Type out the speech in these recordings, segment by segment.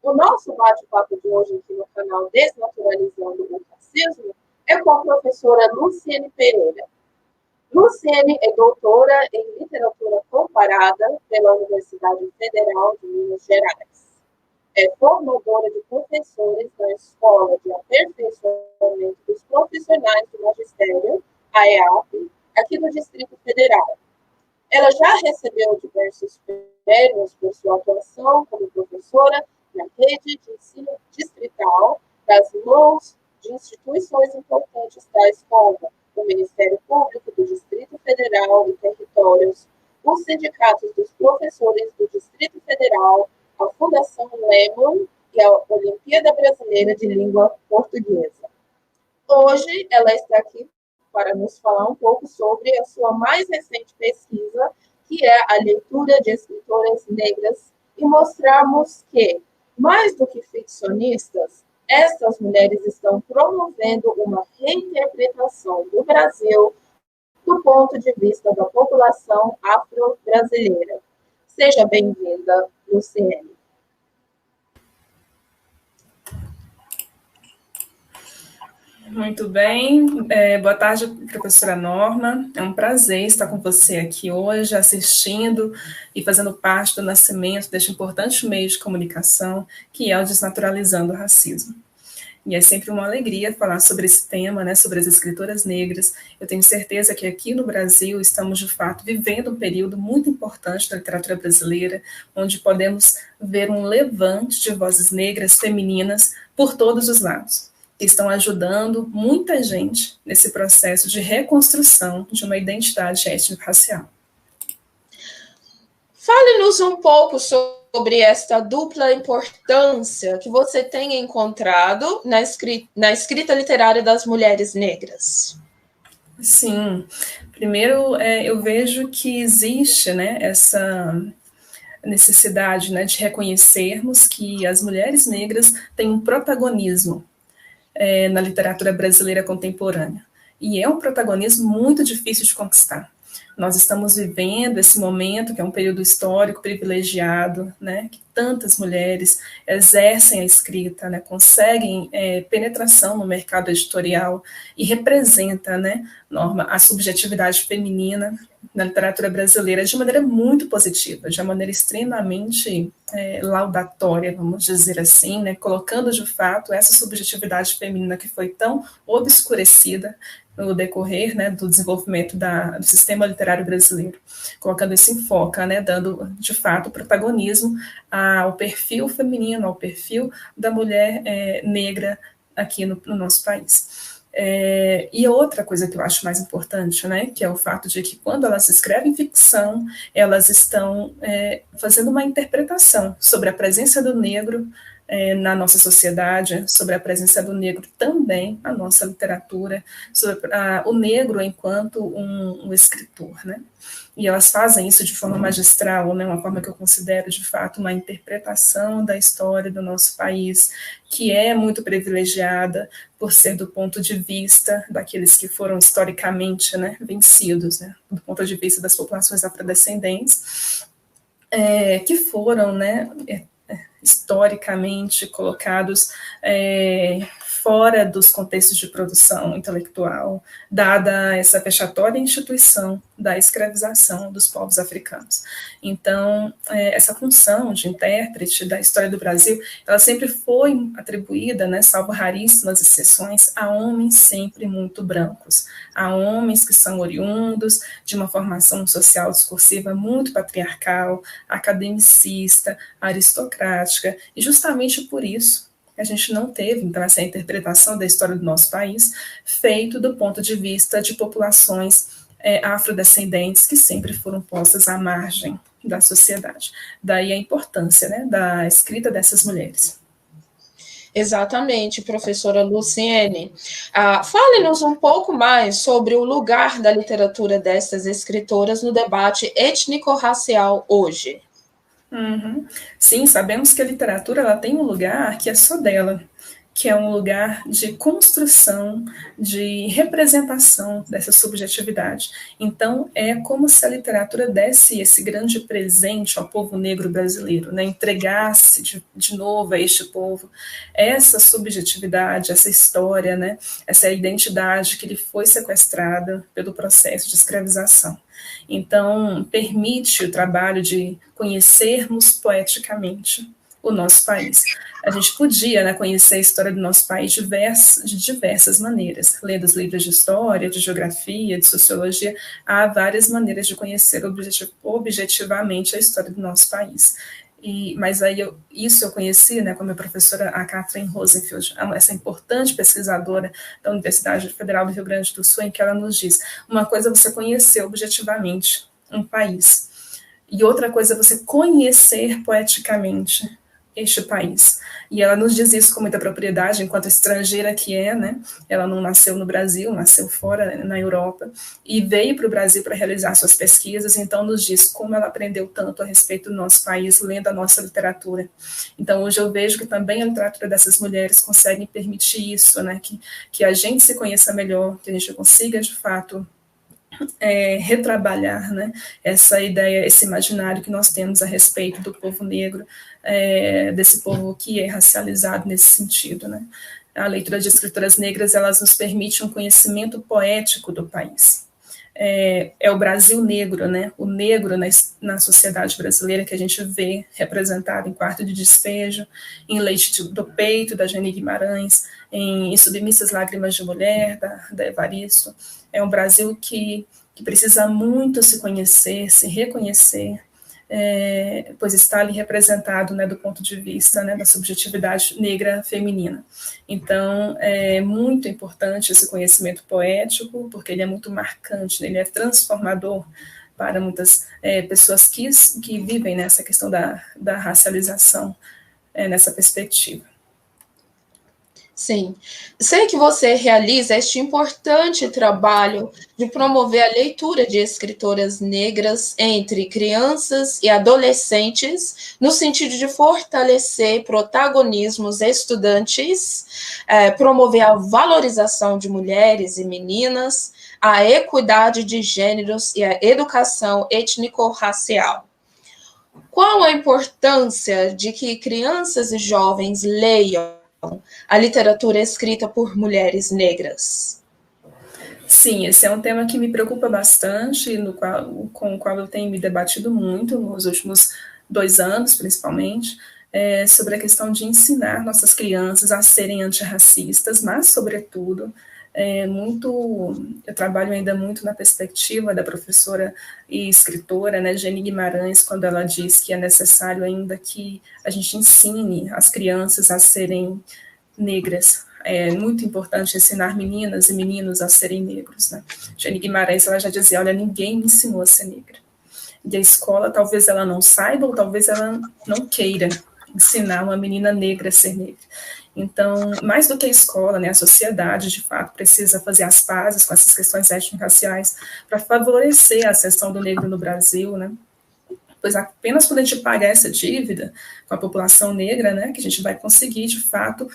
O nosso bate-papo de hoje aqui no canal Desnaturalizando o Racismo é com a professora Luciene Pereira. Luciene é doutora em literatura comparada pela Universidade Federal de Minas Gerais. É formadora de professores na Escola de Aperfeiçoamento dos Profissionais do Magistério, a EAP, aqui no Distrito Federal. Ela já recebeu diversos prêmios por sua atuação como professora na rede de ensino distrital das mãos de instituições importantes tais como o Ministério Público do Distrito Federal e Territórios, os sindicatos dos professores do Distrito Federal, a Fundação Lehman e a Olimpíada Brasileira de Língua Portuguesa. Hoje, ela está aqui para nos falar um pouco sobre a sua mais recente pesquisa, que é a leitura de escritoras negras, e mostrarmos que, mais do que ficcionistas, estas mulheres estão promovendo uma reinterpretação do Brasil do ponto de vista da população afro-brasileira. Seja bem-vinda, Luciene. Muito bem, boa tarde, professora Norma. É um prazer estar com você aqui hoje, assistindo e fazendo parte do nascimento deste importante meio de comunicação, que é o Desnaturalizando o Racismo. E é sempre uma alegria falar sobre esse tema, né, sobre as escritoras negras. Eu tenho certeza que aqui no Brasil estamos, de fato, vivendo um período muito importante da literatura brasileira, onde podemos ver um levante de vozes negras femininas por todos os lados, que estão ajudando muita gente nesse processo de reconstrução de uma identidade étnico-racial. Fale-nos um pouco sobre esta dupla importância que você tem encontrado na escrita literária das mulheres negras. Sim, primeiro eu vejo que existe, né, essa necessidade, né, de reconhecermos que as mulheres negras têm um protagonismo na literatura brasileira contemporânea. E é um protagonismo muito difícil de conquistar. Nós estamos vivendo esse momento, que é um período histórico privilegiado, né, que tantas mulheres exercem a escrita, né, conseguem penetração no mercado editorial e representa, né, Norma, a subjetividade feminina na literatura brasileira de maneira muito positiva, de uma maneira extremamente laudatória, vamos dizer assim, né, colocando de fato essa subjetividade feminina que foi tão obscurecida no decorrer, né, do desenvolvimento do sistema literário brasileiro, colocando esse enfoque, né, dando de fato protagonismo ao perfil feminino, ao perfil da mulher negra aqui no nosso país. E outra coisa que eu acho mais importante, né, que é o fato de que quando elas escrevem ficção, elas estão fazendo uma interpretação sobre a presença do negro na nossa sociedade, sobre a presença do negro também na nossa literatura, sobre o negro enquanto um escritor, né? E elas fazem isso de forma magistral, né, uma forma que eu considero, de fato, uma interpretação da história do nosso país, que é muito privilegiada por ser do ponto de vista daqueles que foram historicamente, né, vencidos, né, do ponto de vista das populações afrodescendentes, que foram, né, historicamente colocados fora dos contextos de produção intelectual, dada essa vexatória instituição da escravização dos povos africanos. Então, essa função de intérprete da história do Brasil, ela sempre foi atribuída, né, salvo raríssimas exceções, a homens sempre muito brancos, a homens que são oriundos de uma formação social discursiva muito patriarcal, academicista, aristocrática, e justamente por isso a gente não teve, então, essa interpretação da história do nosso país feito do ponto de vista de populações afrodescendentes que sempre foram postas à margem da sociedade. Daí a importância, né, da escrita dessas mulheres. Exatamente, professora Luciene. Fale-nos um pouco mais sobre o lugar da literatura dessas escritoras no debate étnico-racial hoje. Sim, sabemos que a literatura ela tem um lugar que é só dela, que é um lugar de construção, de representação dessa subjetividade. Então, é como se a literatura desse esse grande presente ao povo negro brasileiro, né? Entregasse de novo a este povo essa subjetividade, essa história, né? Essa identidade que lhe foi sequestrada pelo processo de escravização. Então, permite o trabalho de conhecermos poeticamente o nosso país. A gente podia, né, conhecer a história do nosso país de diversas maneiras, lendo os livros de história, de geografia, de sociologia. Há várias maneiras de conhecer objetivamente a história do nosso país. Mas aí isso eu conheci, né, com a minha professora, a Catherine Rosenfield, essa importante pesquisadora da Universidade Federal do Rio Grande do Sul, em que ela nos diz: uma coisa é você conhecer objetivamente um país, e outra coisa é você conhecer poeticamente este país. E ela nos diz isso com muita propriedade, enquanto estrangeira que é, né? Ela não nasceu no Brasil, nasceu fora, na Europa, e veio para o Brasil para realizar suas pesquisas, então nos diz como ela aprendeu tanto a respeito do nosso país, lendo a nossa literatura. Então hoje eu vejo que também a literatura dessas mulheres consegue permitir isso, né? Que a gente se conheça melhor, que a gente consiga, de fato, retrabalhar, né, essa ideia, esse imaginário que nós temos a respeito do povo negro, desse povo que é racializado nesse sentido, né. A leitura de escritoras negras, elas nos permite um conhecimento poético do país. É o Brasil negro, né, o negro na sociedade brasileira que a gente vê representado em Quarto de Despejo, em Leite do Peito, da Geni Guimarães, em Submissas Lágrimas de Mulher, da Evaristo. É um Brasil que precisa muito se conhecer, se reconhecer, pois está ali representado, né, do ponto de vista, né, da subjetividade negra feminina. Então, é muito importante esse conhecimento poético, porque ele é muito marcante, ele é transformador para muitas pessoas que vivem nessa questão da racialização, nessa perspectiva. Sim, sei que você realiza este importante trabalho de promover a leitura de escritoras negras entre crianças e adolescentes, no sentido de fortalecer protagonismos estudantis, promover a valorização de mulheres e meninas, a equidade de gêneros e a educação étnico-racial. Qual a importância de que crianças e jovens leiam a literatura escrita por mulheres negras? Sim, esse é um tema que me preocupa bastante, com o qual eu tenho me debatido muito nos últimos 2 anos, principalmente, sobre a questão de ensinar nossas crianças a serem antirracistas, mas, sobretudo, eu trabalho ainda muito na perspectiva da professora e escritora, né, Geni Guimarães, quando ela diz que é necessário ainda que a gente ensine as crianças a serem negras. É muito importante ensinar meninas e meninos a serem negros, né? Geni Guimarães, ela já dizia: olha, ninguém me ensinou a ser negra. E a escola, talvez ela não saiba, ou talvez ela não queira ensinar uma menina negra a ser negra. Então, mais do que a escola, né, a sociedade, de fato, precisa fazer as pazes com essas questões étnico-raciais para favorecer a ascensão do negro no Brasil, né? Pois apenas quando a gente pagar essa dívida com a população negra, né, que a gente vai conseguir, de fato,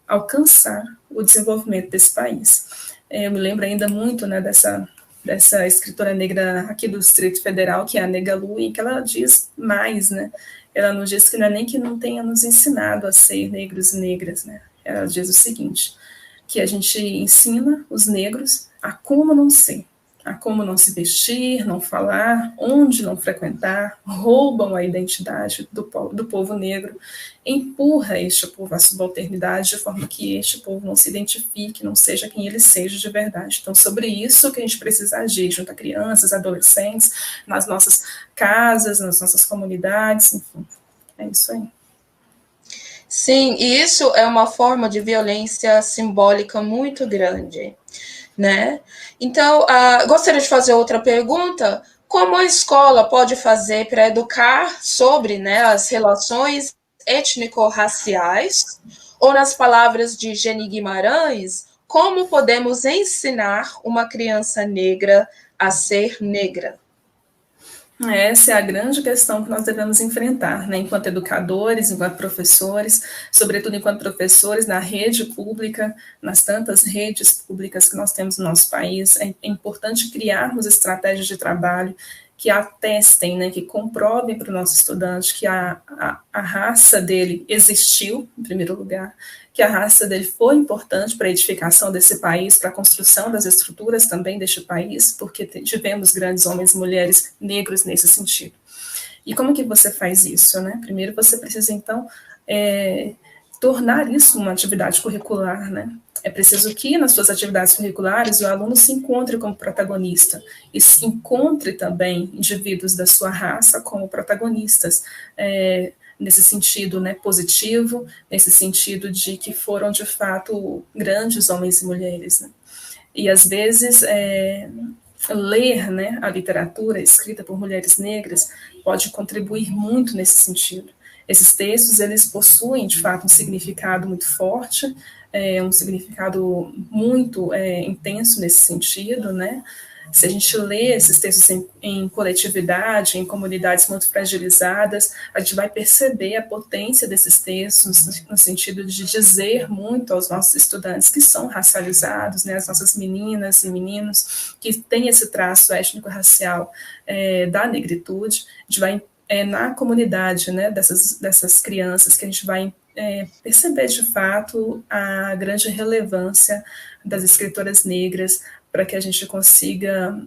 alcançar o desenvolvimento desse país. Eu me lembro ainda muito, né, dessa escritora negra aqui do Distrito Federal, que é a Nega Lu, e que ela diz mais, né? Ela nos diz que não é nem que não tenha nos ensinado a ser negros e negras, né? Ela diz o seguinte, que a gente ensina os negros a como não ser, a como não se vestir, não falar, onde não frequentar, roubam a identidade do povo negro, empurra este povo à subalternidade de forma que este povo não se identifique, não seja quem ele seja de verdade. Então, sobre isso que a gente precisa agir junto a crianças, adolescentes, nas nossas casas, nas nossas comunidades, enfim, é isso aí. Sim, e isso é uma forma de violência simbólica muito grande, né? Então, gostaria de fazer outra pergunta. Como a escola pode fazer para educar sobre, né, as relações étnico-raciais? Ou, nas palavras de Geni Guimarães, como podemos ensinar uma criança negra a ser negra? Essa é a grande questão que nós devemos enfrentar, né, enquanto educadores, enquanto professores, sobretudo enquanto professores na rede pública, nas tantas redes públicas que nós temos no nosso país. É importante criarmos estratégias de trabalho que atestem, né, que comprovem para o nosso estudante que a raça dele existiu, em primeiro lugar, que a raça dele foi importante para a edificação desse país, para a construção das estruturas também deste país, porque tivemos grandes homens e mulheres negros nesse sentido. E como que você faz isso, né? Primeiro você precisa, então, tornar isso uma atividade curricular, né? É preciso que nas suas atividades curriculares o aluno se encontre como protagonista e se encontre também indivíduos da sua raça como protagonistas, nesse sentido, né, positivo, nesse sentido de que foram de fato grandes homens e mulheres, né? E às vezes ler, né, a literatura escrita por mulheres negras pode contribuir muito nesse sentido. Esses textos, eles possuem, de fato, um significado muito forte, um significado muito intenso nesse sentido, né? Se a gente lê esses textos em coletividade, em comunidades muito fragilizadas, a gente vai perceber a potência desses textos no sentido de dizer muito aos nossos estudantes que são racializados, né, as nossas meninas e meninos que têm esse traço étnico-racial da negritude. A gente vai na comunidade, né, dessas crianças que a gente vai perceber de fato a grande relevância das escritoras negras para que a gente consiga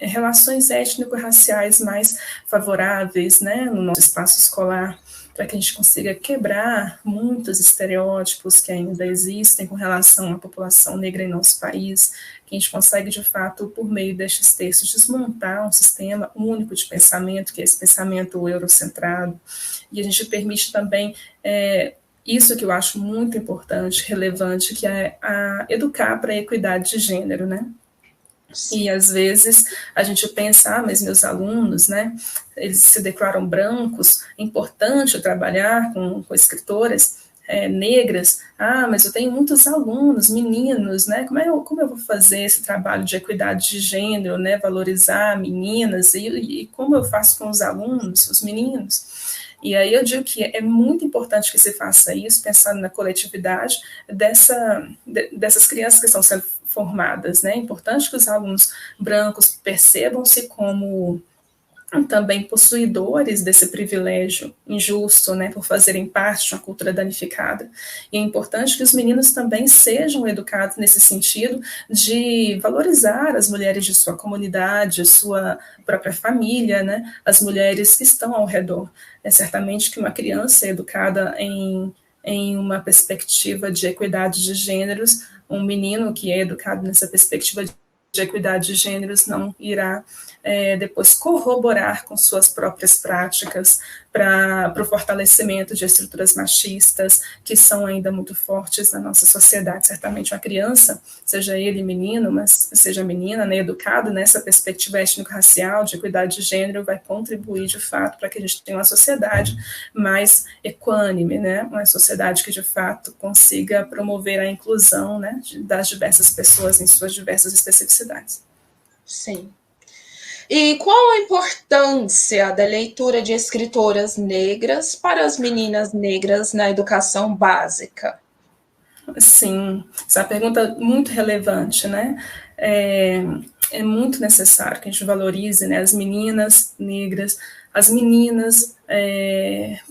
relações étnico-raciais mais favoráveis, né, no nosso espaço escolar, para que a gente consiga quebrar muitos estereótipos que ainda existem com relação à população negra em nosso país, que a gente consegue, de fato, por meio destes textos, desmontar um sistema único de pensamento, que é esse pensamento eurocentrado, e a gente permite também isso que eu acho muito importante, relevante, que é educar para a equidade de gênero, né? E às vezes a gente pensa, mas meus alunos, né, eles se declaram brancos, é importante trabalhar com escritoras negras. Mas eu tenho muitos alunos, meninos, né? Como eu vou fazer esse trabalho de equidade de gênero, né? Valorizar meninas e como eu faço com os alunos, os meninos? E aí eu digo que é muito importante que se faça isso, pensando na coletividade dessas crianças que estão sendo formadas, né? É importante que os alunos brancos percebam-se como também possuidores desse privilégio injusto, né, por fazerem parte de uma cultura danificada. E é importante que os meninos também sejam educados nesse sentido de valorizar as mulheres de sua comunidade, sua própria família, né, as mulheres que estão ao redor. É certamente que uma criança educada em uma perspectiva de equidade de gêneros, um menino que é educado nessa perspectiva de equidade de gêneros não irá depois corroborar com suas próprias práticas para o fortalecimento de estruturas machistas que são ainda muito fortes na nossa sociedade. Certamente uma criança, seja ele menino, mas seja menina, né, educado nessa perspectiva étnico-racial de equidade de gênero, vai contribuir de fato para que a gente tenha uma sociedade mais equânime, né, uma sociedade que de fato consiga promover a inclusão, né, das diversas pessoas em suas diversas especificidades. Sim. E qual a importância da leitura de escritoras negras para as meninas negras na educação básica? Sim, essa é uma pergunta muito relevante, né? É muito necessário que a gente valorize, né, as meninas negras, as meninas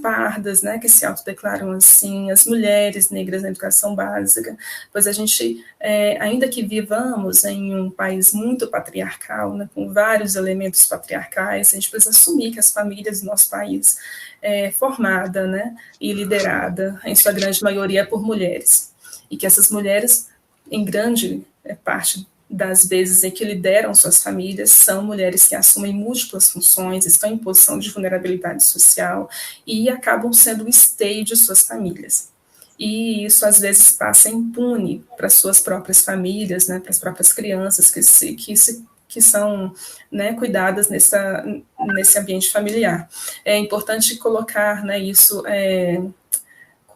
pardas, né, que se autodeclaram assim, as mulheres negras na educação básica, pois a gente, ainda que vivamos em um país muito patriarcal, né, com vários elementos patriarcais, a gente precisa assumir que as famílias do nosso país é formada, né, e liderada, em sua grande maioria, por mulheres, e que essas mulheres, em grande parte das vezes em que lideram suas famílias, são mulheres que assumem múltiplas funções, estão em posição de vulnerabilidade social e acabam sendo o esteio de suas famílias. E isso, às vezes, passa impune para suas próprias famílias, né, para as próprias crianças que são, né, cuidadas nesse ambiente familiar. É importante colocar, né, isso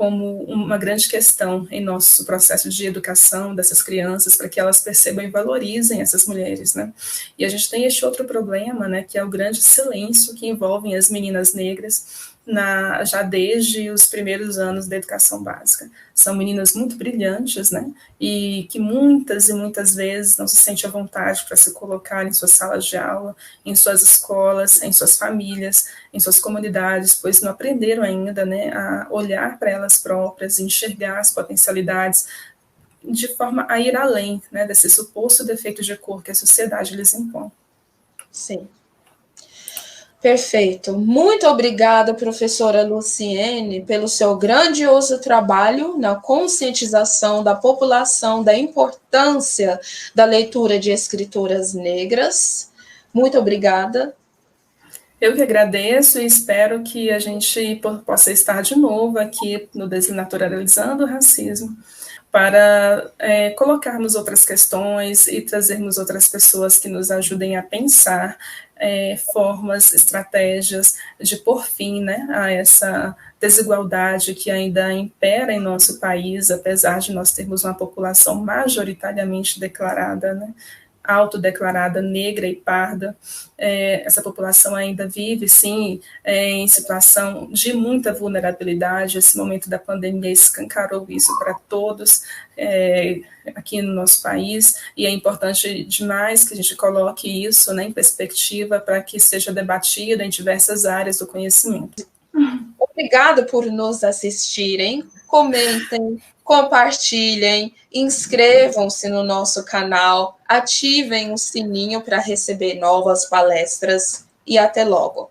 como uma grande questão em nosso processo de educação dessas crianças, para que elas percebam e valorizem essas mulheres, né? E a gente tem este outro problema, né, que é o grande silêncio que envolve as meninas negras já desde os primeiros anos da educação básica. São meninas muito brilhantes, né, e que muitas e muitas vezes não se sentem à vontade para se colocar em suas salas de aula, em suas escolas, em suas famílias, em suas comunidades, pois não aprenderam ainda, né, a olhar para elas próprias, enxergar as potencialidades, de forma a ir além, né, desse suposto defeito de cor que a sociedade lhes impõe. Sim. Perfeito. Muito obrigada, professora Luciene, pelo seu grandioso trabalho na conscientização da população da importância da leitura de escritoras negras. Muito obrigada. Eu que agradeço e espero que a gente possa estar de novo aqui no Desnaturalizando o Racismo, para colocarmos outras questões e trazermos outras pessoas que nos ajudem a pensar formas, estratégias de pôr fim, né, a essa desigualdade que ainda impera em nosso país, apesar de nós termos uma população majoritariamente declarada, né, autodeclarada negra e parda. Essa população ainda vive, sim, em situação de muita vulnerabilidade. Esse momento da pandemia escancarou isso para todos aqui no nosso país, e é importante demais que a gente coloque isso, né, em perspectiva para que seja debatido em diversas áreas do conhecimento. Obrigada por nos assistirem. Comentem, compartilhem, inscrevam-se no nosso canal, ativem o sininho para receber novas palestras e até logo.